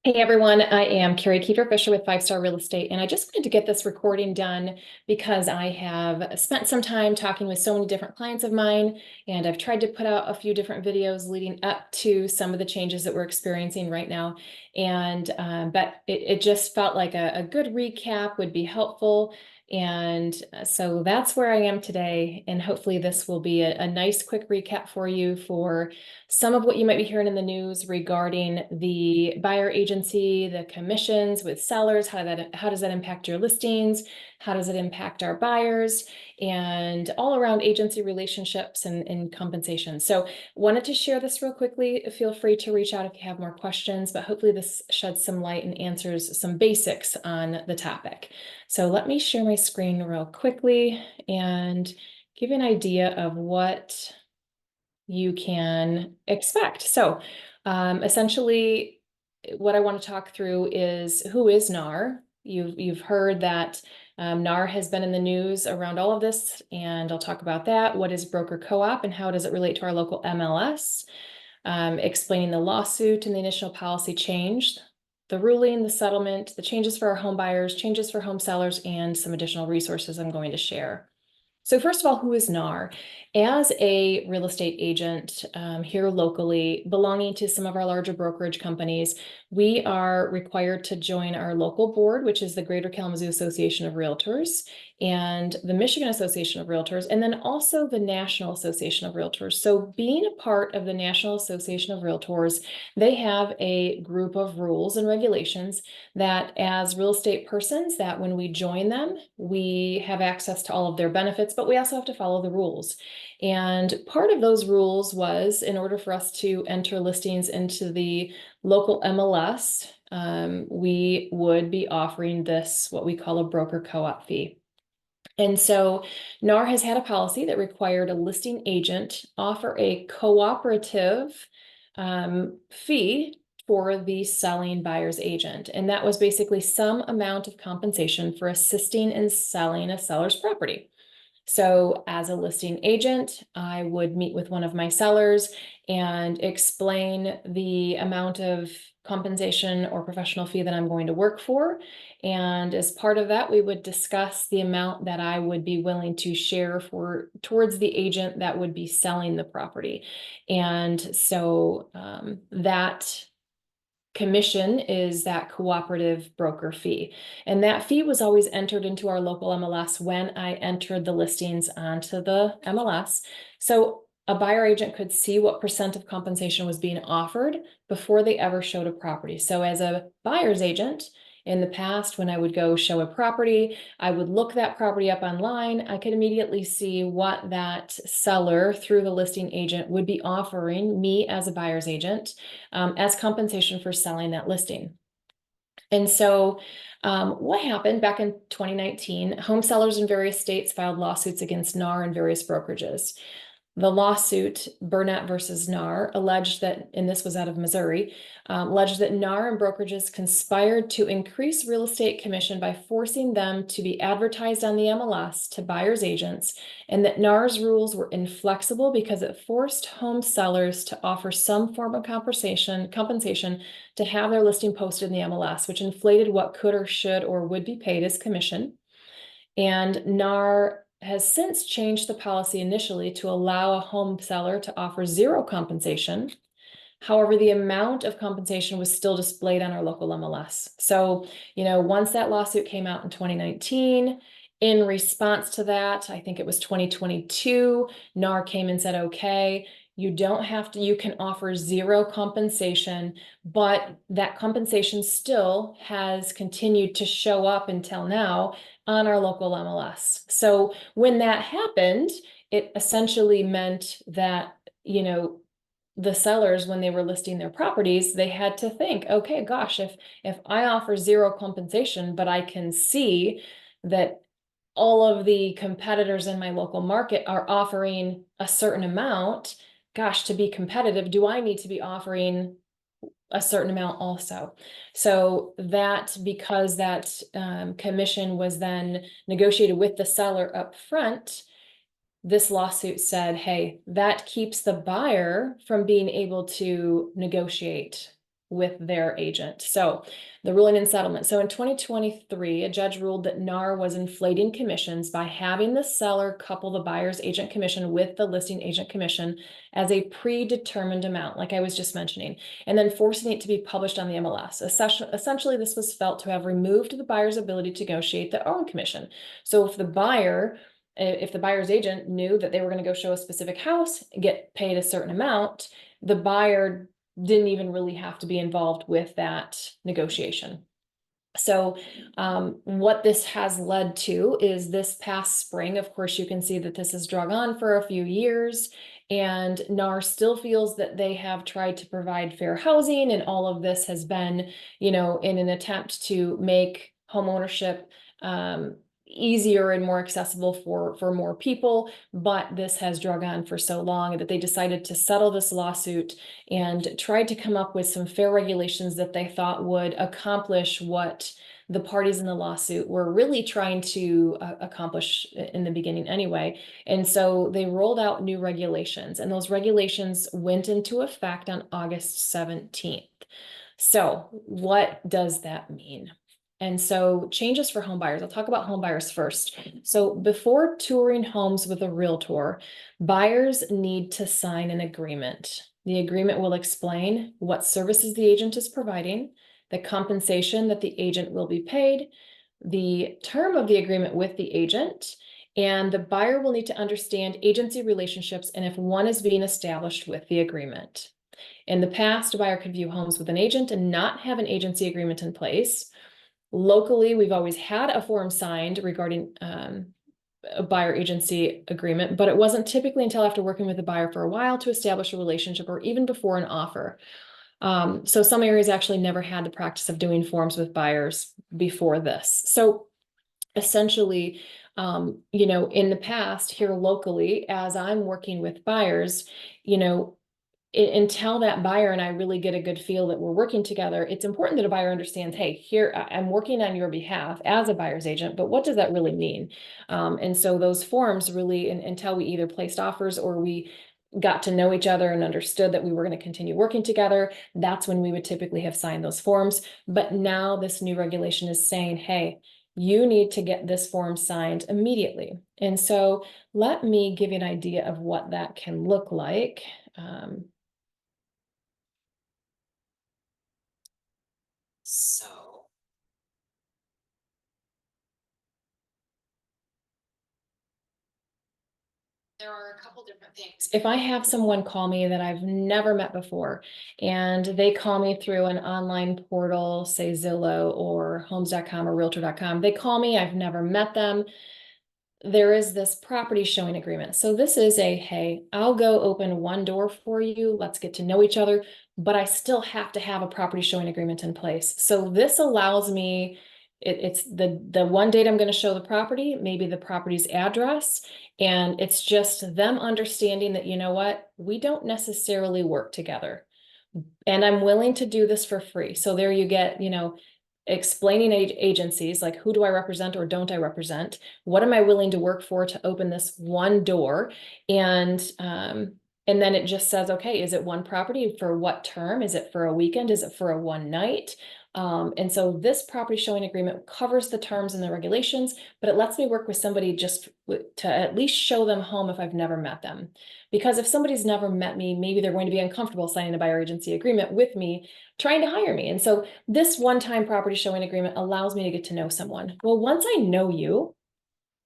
Hey everyone, I am Kerry Fisher with Five Star Real Estate, and I just wanted to get this recording done because I have spent some time talking with so many different clients of mine, and I've tried to put out a few different videos leading up to some of the changes that we're experiencing right now. But it just felt like a good recap would be helpful. So that's where I am today, and hopefully this will be a nice quick recap for you for some of what you might be hearing in the news regarding the buyer agency, the commissions with sellers, how does that impact your listings? How does it impact our buyers? And all around agency relationships and compensation. So wanted to share this real quickly. Feel free to reach out if you have more questions, but hopefully this sheds some light and answers some basics on the topic. So let me share my screen real quickly and give you an idea of what you can expect. So essentially, what I want to talk through is who is NAR. You've heard that NAR has been in the news around all of this, and I'll talk about that. What is broker co-op and how does it relate to our local MLS? Explaining the lawsuit and the initial policy change, the ruling, the settlement, the changes for our home buyers, changes for home sellers, and some additional resources I'm going to share. So first of all, who is NAR? As a real estate agent here locally, belonging to some of our larger brokerage companies, we are required to join our local board, which is the Greater Kalamazoo Association of Realtors, and the Michigan Association of Realtors, and then also the National Association of Realtors. So being a part of the National Association of Realtors, they have a group of rules and regulations that as real estate persons, that when we join them, we have access to all of their benefits, but we also have to follow the rules. And part of those rules was in order for us to enter listings into the local MLS, we would be offering this, what we call a broker co-op fee. And so NAR has had a policy that required a listing agent offer a cooperative fee for the selling buyer's agent. And that was basically some amount of compensation for assisting in selling a seller's property. So as a listing agent, I would meet with one of my sellers and explain the amount of compensation or professional fee that I'm going to work for. And as part of that, we would discuss the amount that I would be willing to share towards the agent that would be selling the property. And so that commission is that cooperative broker fee. And that fee was always entered into our local MLS when I entered the listings onto the MLS. So a buyer agent could see what percent of compensation was being offered before they ever showed a property. So as a buyer's agent, in the past, when I would go show a property, I would look that property up online. I could immediately see what that seller through the listing agent would be offering me as a buyer's agent as compensation for selling that listing. And so what happened back in 2019, home sellers in various states filed lawsuits against NAR and various brokerages. The lawsuit, Burnett versus NAR, alleged that, and this was out of Missouri, alleged that NAR and brokerages conspired to increase real estate commission by forcing them to be advertised on the MLS to buyers agents, and that NAR's rules were inflexible because it forced home sellers to offer some form of compensation to have their listing posted in the MLS, which inflated what could or should or would be paid as commission. And NAR has since changed the policy initially to allow a home seller to offer zero compensation. However, the amount of compensation was still displayed on our local MLS. So, once that lawsuit came out in 2019, in response to that, I think it was 2022, NAR came and said, okay, you don't have to, you can offer zero compensation, but that compensation still has continued to show up until now on our local MLS. So when that happened, it essentially meant that, the sellers, when they were listing their properties, they had to think, okay, gosh, if I offer zero compensation, but I can see that all of the competitors in my local market are offering a certain amount, gosh, to be competitive, do I need to be offering a certain amount also? So that, because that commission was then negotiated with the seller up front, this lawsuit said, hey, that keeps the buyer from being able to negotiate with their agent. So the ruling and settlement. So in 2023, a judge ruled that NAR was inflating commissions by having the seller couple the buyer's agent commission with the listing agent commission as a predetermined amount, like I was just mentioning, and then forcing it to be published on the MLS. Essentially, this was felt to have removed the buyer's ability to negotiate their own commission. So if the buyer's agent knew that they were going to go show a specific house, get paid a certain amount, the buyer didn't even really have to be involved with that negotiation. So what this has led to is this past spring, of course, you can see that this has drug on for a few years, and NAR still feels that they have tried to provide fair housing, and all of this has been, in an attempt to make homeownership easier and more accessible for more people. But this has drug on for so long that they decided to settle this lawsuit and tried to come up with some fair regulations that they thought would accomplish what the parties in the lawsuit were really trying to accomplish in the beginning anyway. And so they rolled out new regulations, and those regulations went into effect on August 17th. So what does that mean? And so changes for home buyers. I'll talk about home buyers first. So before touring homes with a realtor, buyers need to sign an agreement. The agreement will explain what services the agent is providing, the compensation that the agent will be paid, the term of the agreement with the agent, and the buyer will need to understand agency relationships and if one is being established with the agreement. In the past, a buyer could view homes with an agent and not have an agency agreement in place. Locally, we've always had a form signed regarding a buyer agency agreement, but it wasn't typically until after working with the buyer for a while to establish a relationship or even before an offer. So some areas actually never had the practice of doing forms with buyers before this. So essentially, in the past here locally, as I'm working with buyers, until that buyer and I really get a good feel that we're working together, it's important that a buyer understands, hey, here I'm working on your behalf as a buyer's agent, but what does that really mean? And so those forms really, until we either placed offers or we got to know each other and understood that we were going to continue working together, that's when we would typically have signed those forms. But now this new regulation is saying, hey, you need to get this form signed immediately. And so let me give you an idea of what that can look like. So there are a couple different things. If I have someone call me that I've never met before, and they call me through an online portal, say Zillow or homes.com or realtor.com, they call me, I've never met them. There is this property showing agreement. So this is hey, I'll go open one door for you. Let's get to know each other, but I still have to have a property showing agreement in place. So this allows me, it's the one date I'm going to show the property, maybe the property's address, and it's just them understanding that, you know what, we don't necessarily work together, and I'm willing to do this for free. So there you get, explaining agencies, like who do I represent or don't I represent? What am I willing to work for to open this one door? And then it just says, okay, is it one property for what term? Is it for a weekend? Is it for a one night? And so this property showing agreement covers the terms and the regulations, but it lets me work with somebody just to at least show them home if I've never met them. Because if somebody's never met me, maybe they're going to be uncomfortable signing a buyer agency agreement with me, trying to hire me. And so this one-time property showing agreement allows me to get to know someone. Well, once I know you,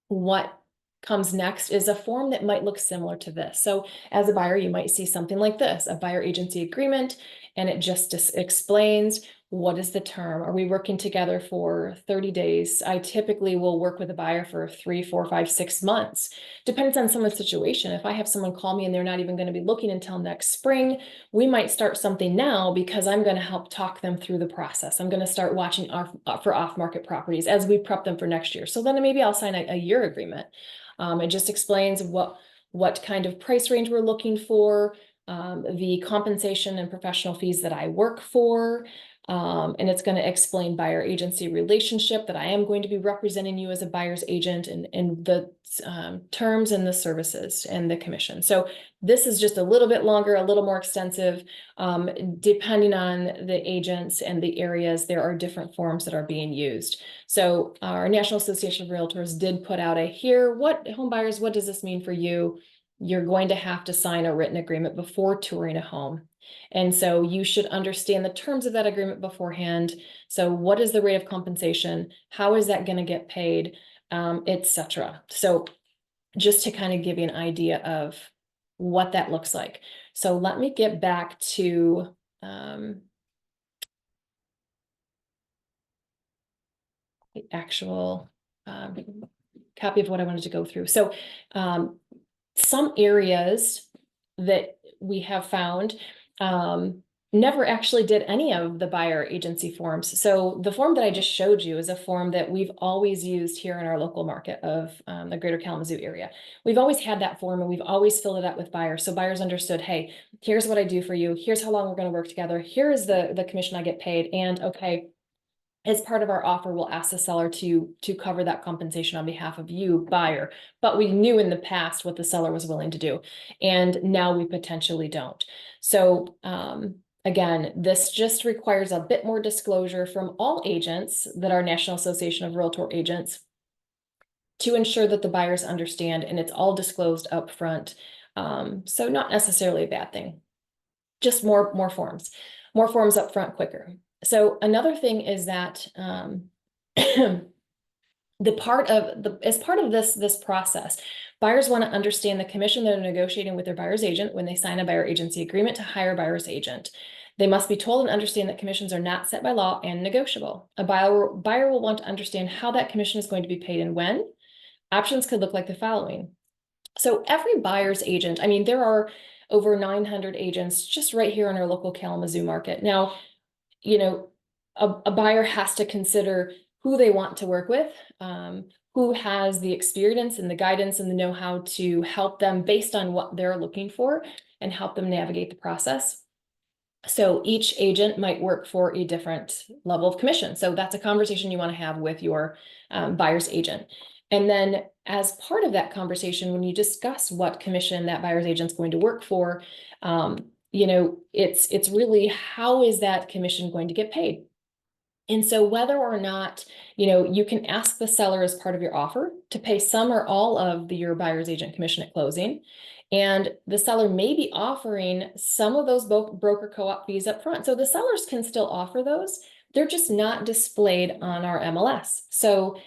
what comes next is a form that might look similar to this. So as a buyer, you might see something like this, a buyer agency agreement, and it just explains, what is the term? Are we working together for 30 days? I typically will work with a buyer for 3, 4, 5, 6 months. Depends on someone's situation. If I have someone call me and they're not even going to be looking until next spring, we might start something now because I'm going to help talk them through the process. I'm going to start watching for off-market properties as we prep them for next year. So then maybe I'll sign a year agreement. It just explains what kind of price range we're looking for, the compensation and professional fees that I work for. And it's going to explain buyer agency relationship, that I am going to be representing you as a buyer's agent, and the terms and the services and the commission. So this is just a little bit longer, a little more extensive. Depending on the agents and the areas, there are different forms that are being used. So our National Association of Realtors did put out a here, what home buyers, what does this mean for you? You're going to have to sign a written agreement before touring a home. And so you should understand the terms of that agreement beforehand. So what is the rate of compensation? How is that going to get paid? Etc. So just to kind of give you an idea of what that looks like. So let me get back to the actual copy of what I wanted to go through. So some areas that we have found never actually did any of the buyer agency forms. So the form that I just showed you is a form that we've always used here in our local market of the greater Kalamazoo area. We've always had that form, and we've always filled it out with buyers. So buyers understood, hey, here's what I do for you. Here's how long we're going to work together. Here is the commission I get paid. And okay, as part of our offer, we'll ask the seller to cover that compensation on behalf of you, buyer. But we knew in the past what the seller was willing to do, and now we potentially don't. So again, this just requires a bit more disclosure from all agents that are National Association of Realtor agents to ensure that the buyers understand, and it's all disclosed up front. So not necessarily a bad thing, just more forms up front quicker. So another thing is that as part of this process, buyers want to understand the commission they're negotiating with their buyer's agent when they sign a buyer agency agreement to hire a buyer's agent. They must be told and understand that commissions are not set by law and negotiable. A buyer will want to understand how that commission is going to be paid and when. Options could look like the following. So every buyer's agent, I mean, there are over 900 agents just right here in our local Kalamazoo market. Now, you know, a buyer has to consider who they want to work with, who has the experience and the guidance and the know-how to help them based on what they're looking for and help them navigate the process. So each agent might work for a different level of commission. So that's a conversation you want to have with your buyer's agent. And then as part of that conversation, when you discuss what commission that buyer's agent's going to work for, you know, it's really how is that commission going to get paid? And so whether or not, you know, you can ask the seller as part of your offer to pay some or all of your buyer's agent commission at closing. And the seller may be offering some of those broker co-op fees up front. So the sellers can still offer those. They're just not displayed on our MLS. So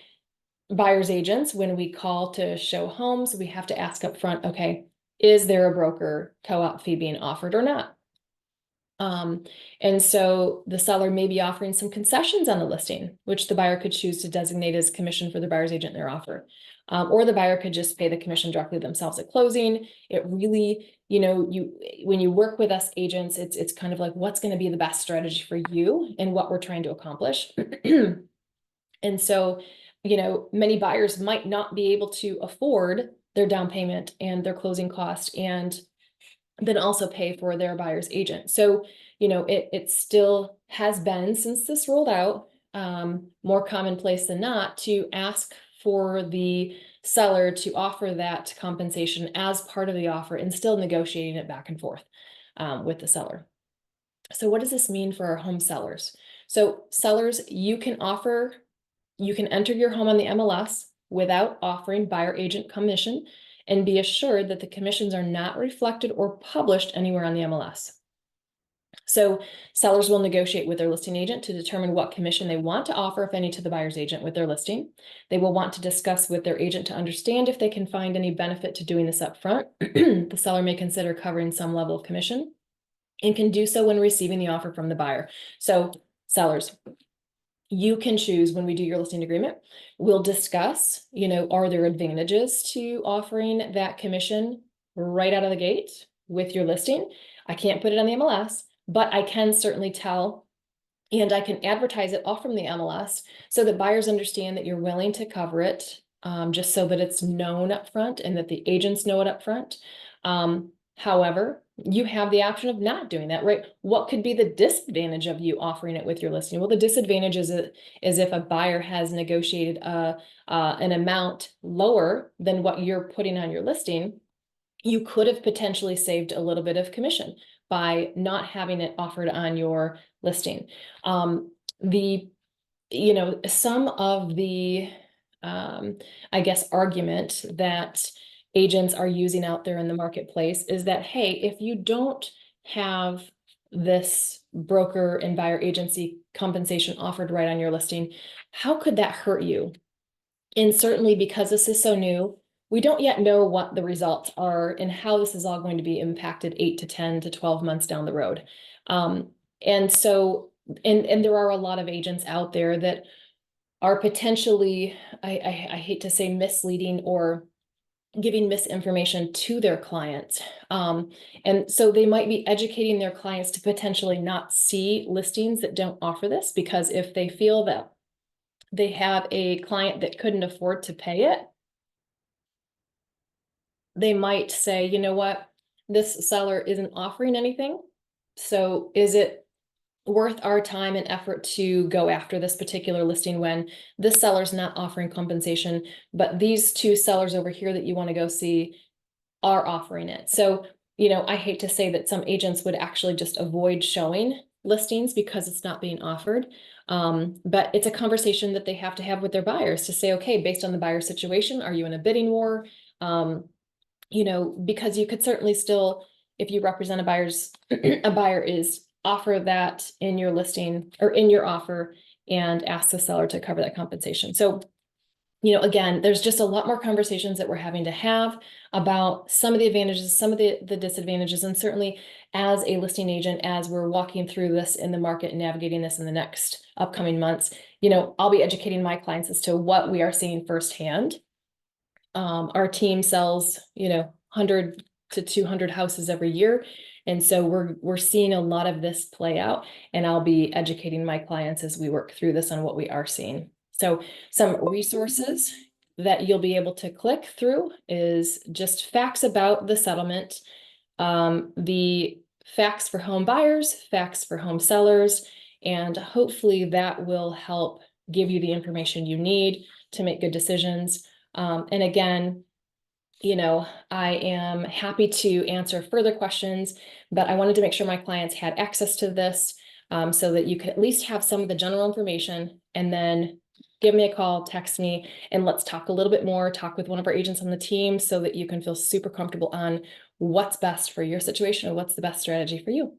buyer's agents, when we call to show homes, we have to ask up front, okay, is there a broker co-op fee being offered or not? And so the seller may be offering some concessions on the listing, which the buyer could choose to designate as commission for the buyer's agent in their offer. Or the buyer could just pay the commission directly themselves at closing. It really, you know, when you work with us agents, it's kind of like what's going to be the best strategy for you and what we're trying to accomplish. And so, you know, many buyers might not be able to afford their down payment and their closing cost and then also pay for their buyer's agent. So, you know, it still has been, since this rolled out, more commonplace than not to ask for the seller to offer that compensation as part of the offer and still negotiating it back and forth with the seller. So what does this mean for our home sellers? So sellers, you can enter your home on the MLS without offering buyer agent commission and be assured that the commissions are not reflected or published anywhere on the MLS. So sellers will negotiate with their listing agent to determine what commission they want to offer, if any, to the buyer's agent with their listing. They will want to discuss with their agent to understand if they can find any benefit to doing this up front. The seller may consider covering some level of commission and can do so when receiving the offer from the buyer. So sellers, you can choose when we do your listing agreement. We'll discuss, you know, are there advantages to offering that commission right out of the gate with your listing? I can't put it on the MLS, but I can certainly tell, and I can advertise it off from the MLS so that buyers understand that you're willing to cover it, just so that it's known up front and that the agents know it up front. However, you have the option of not doing that, right? What could be the disadvantage of you offering it with your listing? Well, the disadvantage is if a buyer has negotiated an amount lower than what you're putting on your listing, you could have potentially saved a little bit of commission by not having it offered on your listing. The, some of the, I guess, argument that agents are using out there in the marketplace is that, hey, if you don't have this broker and buyer agency compensation offered right on your listing, how could that hurt you? And certainly because this is so new, we don't yet know what the results are and how this is all going to be impacted 8 to 10 to 12 months down the road. And so, and there are a lot of agents out there that are potentially, I hate to say, misleading or giving misinformation to their clients. And so they might be educating their clients to potentially not see listings that don't offer this, because if they feel that they have a client that couldn't afford to pay it, they might say, you know what, this seller isn't offering anything. So is it worth our time and effort to go after this particular listing when this seller's not offering compensation, but these two sellers over here that you want to go see are offering it? So, I hate to say that some agents would actually just avoid showing listings because it's not being offered. But it's a conversation that they have to have with their buyers to say, okay, based on the buyer situation, are you in a bidding war? Because you could certainly still, if you represent a buyer is offer that in your listing or in your offer and ask the seller to cover that compensation. So, again, there's just a lot more conversations that we're having to have about some of the advantages, some of the disadvantages, and certainly as a listing agent, as we're walking through this in the market and navigating this in the next upcoming months, I'll be educating my clients as to what we are seeing firsthand. Our team sells, 100 to 200 houses every year. And so we're seeing a lot of this play out, and I'll be educating my clients as we work through this on what we are seeing. So some resources that you'll be able to click through is just facts about the settlement, the facts for home buyers, facts for home sellers, and hopefully that will help give you the information you need to make good decisions. And again, I am happy to answer further questions, but I wanted to make sure my clients had access to this, so that you could at least have some of the general information, and then give me a call, text me, and let's talk a little bit more, talk with one of our agents on the team so that you can feel super comfortable on what's best for your situation or what's the best strategy for you.